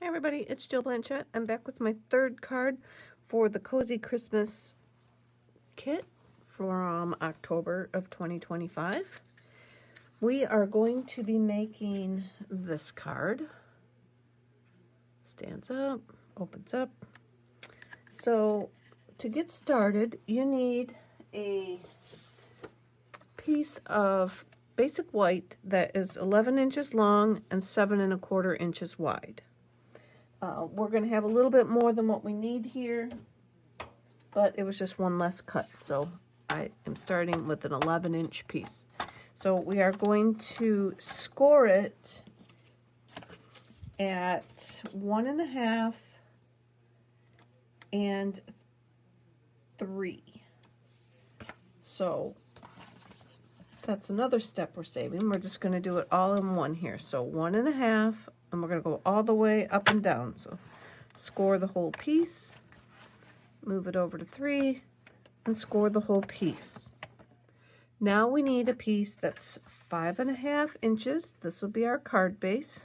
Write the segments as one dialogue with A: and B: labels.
A: Hi everybody, it's Jill Blanchett. I'm back with my third card for the Cozy Christmas kit from October of 2025. We are going to be making this card. Stands up, opens up. So to get started, you need a piece of basic white that is 11 inches long and 7 1/4 inches wide. We're going to have a little bit more than what we need here, but it was just one less cut, so I am starting with an 11-inch piece. So we are going to score it at 1.5 and 3. So that's another step we're saving. We're just going to do it all in one here. So 1.5. And we're going to go all the way up and down. So score the whole piece, move it over to 3, and score the whole piece. Now we need a piece that's 5.5 inches. This will be our card base.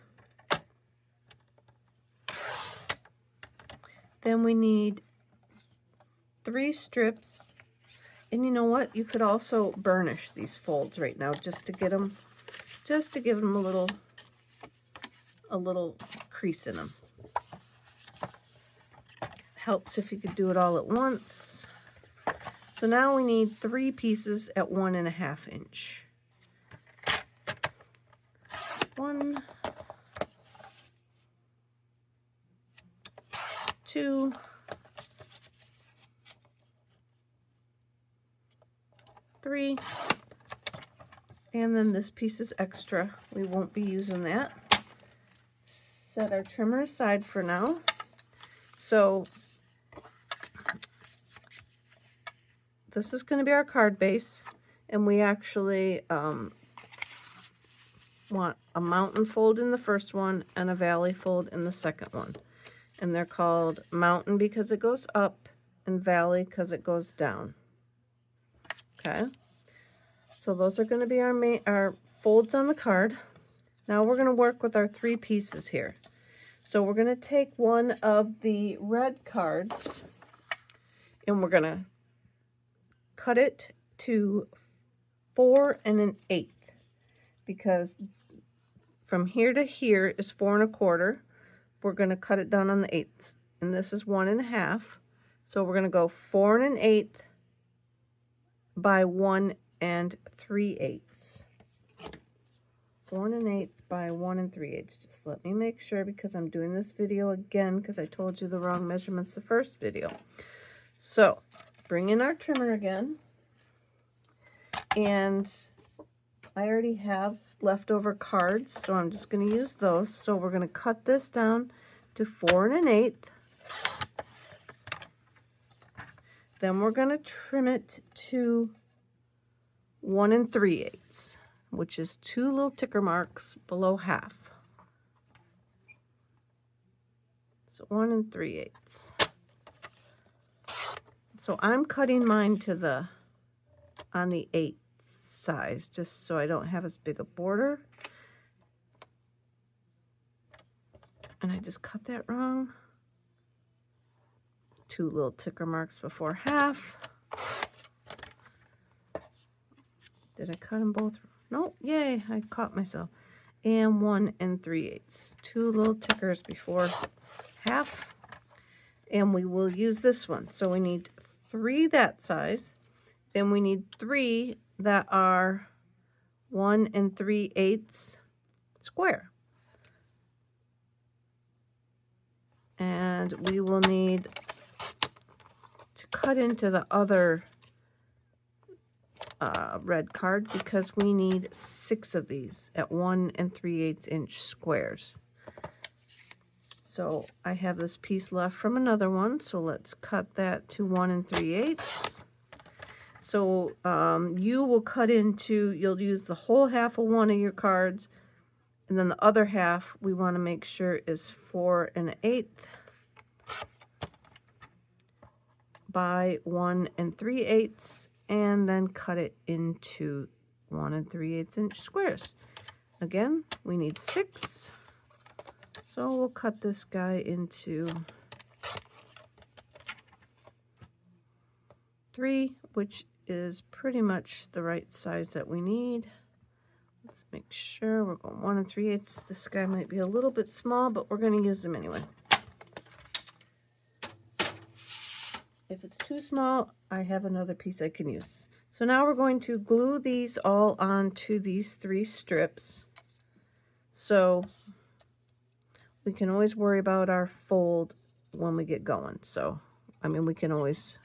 A: Then we need 3 strips. And you know what? You could also burnish these folds right now just to give them a little crease in them. Helps if you could do it all at once. So now we need 3 pieces at 1.5 inch. 1, 2, 3, and then this piece is extra. We won't be using that. Set our trimmer aside for now. So this is going to be our card base, and we actually want a mountain fold in the first one and a valley fold in the second one. And they're called mountain because it goes up and valley because it goes down. Okay, so those are going to be our folds on the card. Now we're going to work with our 3 pieces here. So we're going to take one of the red cards and we're going to cut it to 4 1/8 because from here to here is 4 1/4. We're going to cut it down on the 8th, and this is 1.5. So we're going to go 4 1/8 by 1 3/8. 4 1/8 by 1 3/8. Just let me make sure because I'm doing this video again because I told you the wrong measurements the first video. So bring in our trimmer again, and I already have leftover cards, so I'm just going to use those. So we're going to cut this down to 4 1/8. Then we're going to trim it to 1 3/8. Which is 2 little ticker marks below half. So 1 3/8. So I'm cutting mine to on the 8th size, just so I don't have as big a border. And I just cut that wrong. 2 little ticker marks before half. Did I cut them both? No, yay, I caught myself. And 1 3/8. 2 little tickers before half. And we will use this one. So we need 3 that size. Then we need 3 that are 1 3/8 square. And we will need to cut into the other red card because we need 6 of these at 1 3/8 inch squares. So I have this piece left from another one, so let's cut that to 1 3/8. So you will cut into, you'll use the whole half of one of your cards, and then the other half we want to make sure is 4 1/8 by 1 3/8. And then cut it into 1 3/8 inch squares. Again, we need 6. So we'll cut this guy into 3, which is pretty much the right size that we need. Let's make sure we're going 1 3/8. This guy might be a little bit small, but we're going to use him anyway. If it's too small, I have another piece I can use. So now we're going to glue these all onto these 3 strips. So we can always worry about our fold when we get going. So, I mean, we can always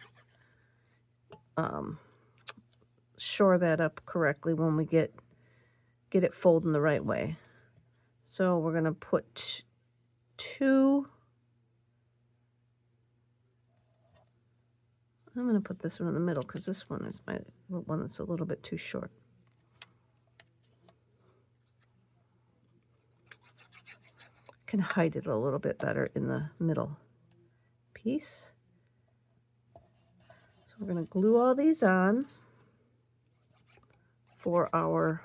A: shore that up correctly when we get it folding the right way. So we're going to put 2. I'm going to put this one in the middle because this one is my one that's a little bit too short. I can hide it a little bit better in the middle piece. So we're going to glue all these on for our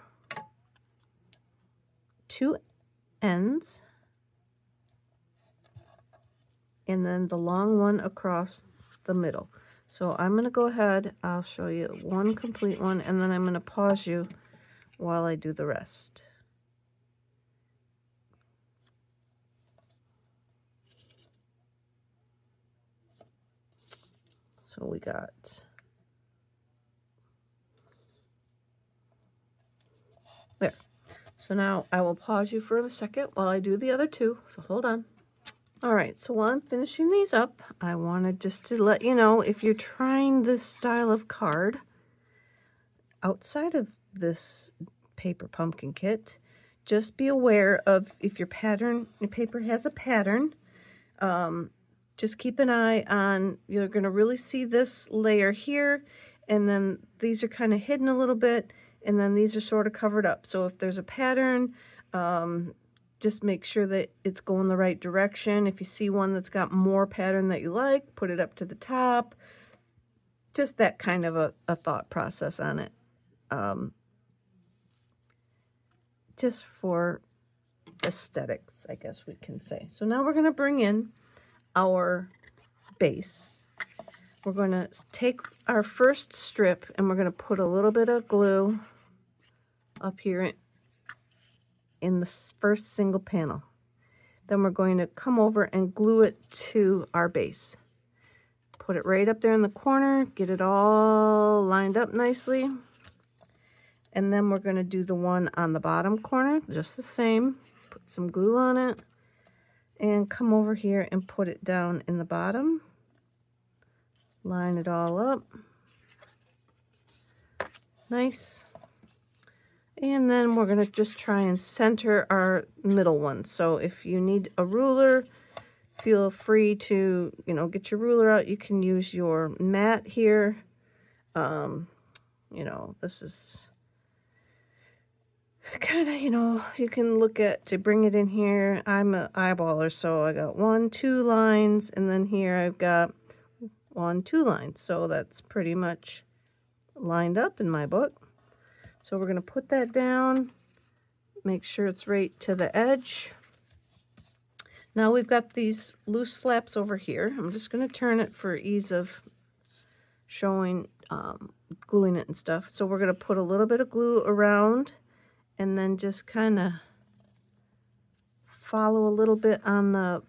A: 2 ends, and then the long one across the middle. So I'm going to go ahead, I'll show you one complete one, and then I'm going to pause you while I do the rest. So we got there. So now I will pause you for a second while I do the other 2. So hold on. All right, so while I'm finishing these up, I wanted just to let you know, if you're trying this style of card outside of this paper pumpkin kit, just be aware of if your paper has a pattern, just keep an eye on, you're going to really see this layer here, and then these are kind of hidden a little bit, and then these are sort of covered up. So if there's a pattern, just make sure that it's going the right direction. If you see one that's got more pattern that you like, put it up to the top. Just that kind of a thought process on it. Just for aesthetics, I guess we can say. So now we're going to bring in our base. We're going to take our first strip and we're going to put a little bit of glue up here in the first single panel. Then we're going to come over and glue it to our base. Put it right up there in the corner, get it all lined up nicely. And then we're going to do the one on the bottom corner, just the same. Put some glue on it and come over here and put it down in the bottom. Line it all up. Nice. And then we're going to just try and center our middle one. So if you need a ruler, feel free to, get your ruler out. You can use your mat here. This is kind of, you can look at to bring it in here. I'm an eyeballer, so I got 1, 2 lines, and then here I've got 1, 2 lines. So that's pretty much lined up in my book. So we're going to put that down, make sure it's right to the edge. Now we've got these loose flaps over here. I'm just going to turn it for ease of showing, gluing it and stuff. So we're going to put a little bit of glue around and then just kind of follow a little bit on the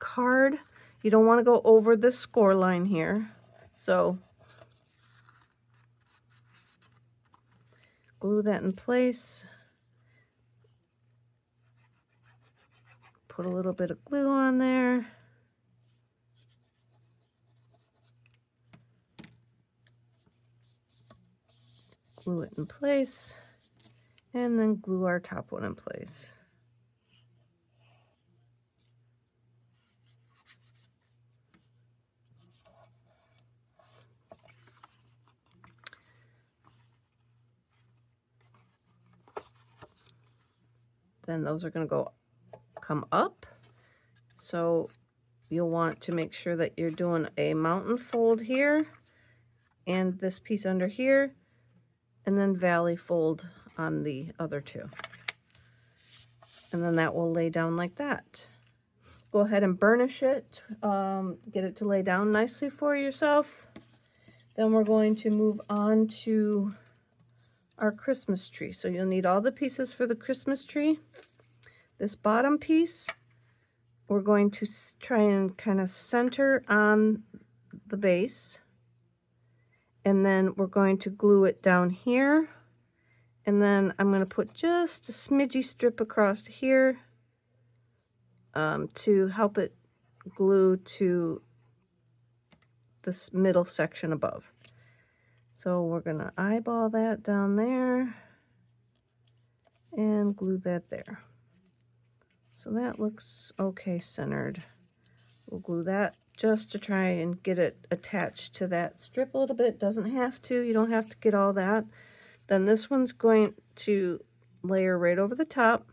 A: card. You don't want to go over the score line here. So glue that in place. Put a little bit of glue on there. Glue it in place. And then glue our top one in place. Then those are going to come up. So you'll want to make sure that you're doing a mountain fold here and this piece under here, and then valley fold on the other 2. And then that will lay down like that. Go ahead and burnish it, get it to lay down nicely for yourself. Then we're going to move on to our Christmas tree. So you'll need all the pieces for the Christmas tree. This bottom piece, we're going to try and kind of center on the base. And then we're going to glue it down here. And then I'm going to put just a smidgy strip across here to help it glue to this middle section above. So we're going to eyeball that down there and glue that there. So that looks okay centered. We'll glue that just to try and get it attached to that strip a little bit. Doesn't have to. You don't have to get all that. Then this one's going to layer right over the top.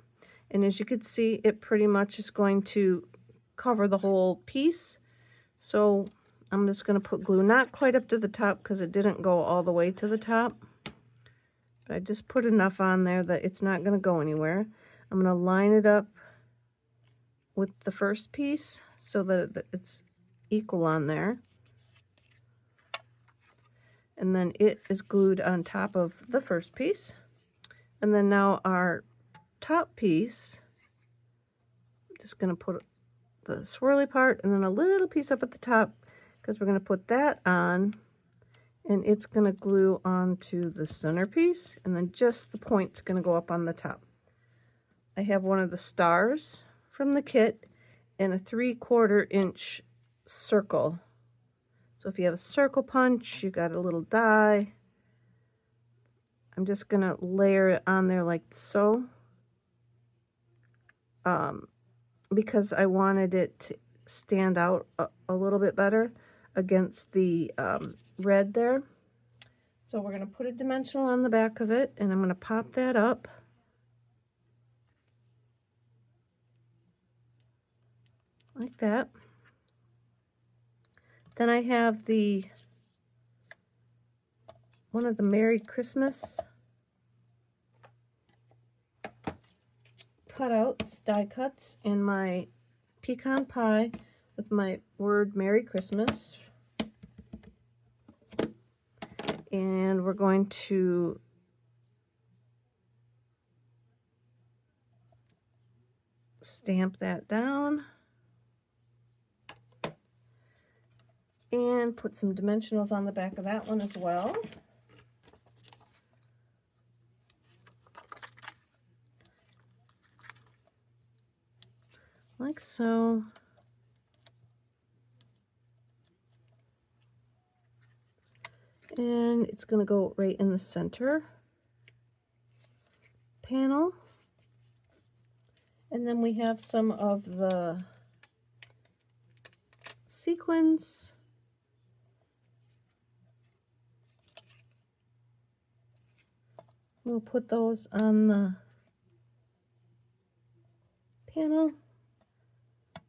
A: And as you can see, it pretty much is going to cover the whole piece. So I'm just going to put glue not quite up to the top because it didn't go all the way to the top. But I just put enough on there that it's not going to go anywhere. I'm going to line it up with the first piece so that it's equal on there. And then it is glued on top of the first piece. And then now our top piece, I'm just going to put the swirly part and then a little piece up at the top because we're going to put that on, and it's going to glue onto the center piece, and then just the point's going to go up on the top. I have one of the stars from the kit and a 3/4 inch circle. So if you have a circle punch, you got a little die. I'm just going to layer it on there like so. Because I wanted it to stand out a little bit better against the red there. So we're going to put a dimensional on the back of it, and I'm going to pop that up. Like that. Then I have one of the Merry Christmas cutouts, die cuts, in my pecan pie with my word Merry Christmas. And we're going to stamp that down and put some dimensionals on the back of that one as well. Like so. And it's going to go right in the center panel. And then we have some of the sequins. We'll put those on the panel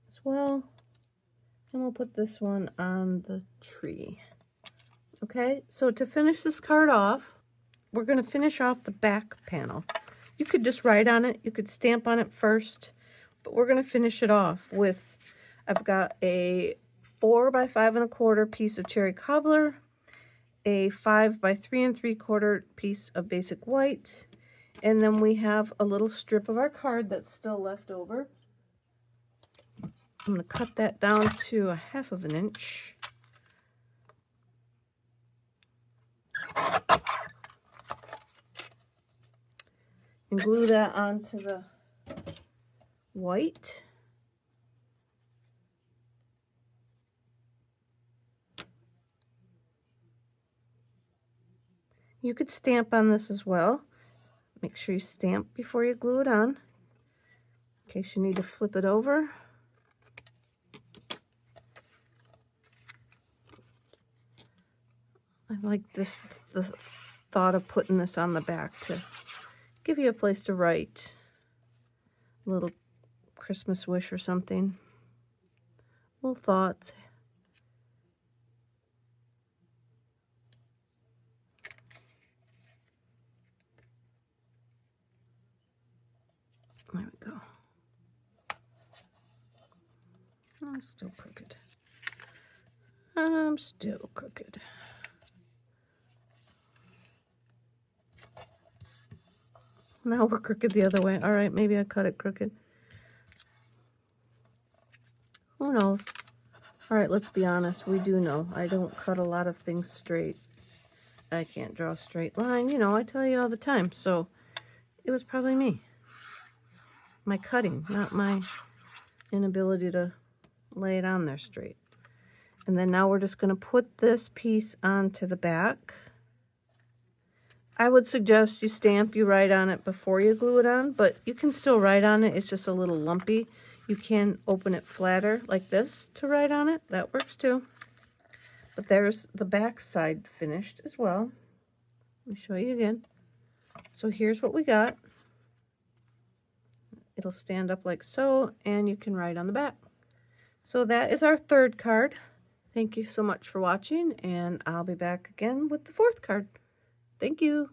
A: as well. And we'll put this one on the tree. Okay, so to finish this card off, we're going to finish off the back panel. You could just write on it. You could stamp on it first. But we're going to finish it off with, I've got a 4 by 5 1/4 piece of cherry cobbler, a 5 by 3 3/4 piece of basic white, and then we have a little strip of our card that's still left over. I'm going to cut that down to 1/2 inch. And glue that onto the white. You could stamp on this as well. Make sure you stamp before you glue it on, in case you need to flip it over. I like this, the thought of putting this on the back to give you a place to write a little Christmas wish or something. Little thoughts. There we go. I'm still crooked. I'm still crooked. Now we're crooked the other way. All right, maybe I cut it crooked. Who knows? All right, let's be honest. We do know. I don't cut a lot of things straight. I can't draw a straight line. You know, I tell you all the time. So it was probably me. It's my cutting, not my inability to lay it on there straight. And then now we're just going to put this piece onto the back. I would suggest you stamp, you write on it before you glue it on, but you can still write on it. It's just a little lumpy. You can open it flatter like this to write on it. That works too. But there's the back side finished as well. Let me show you again. So here's what we got. It'll stand up like so, and you can write on the back. So that is our third card. Thank you so much for watching, and I'll be back again with the fourth card. Thank you.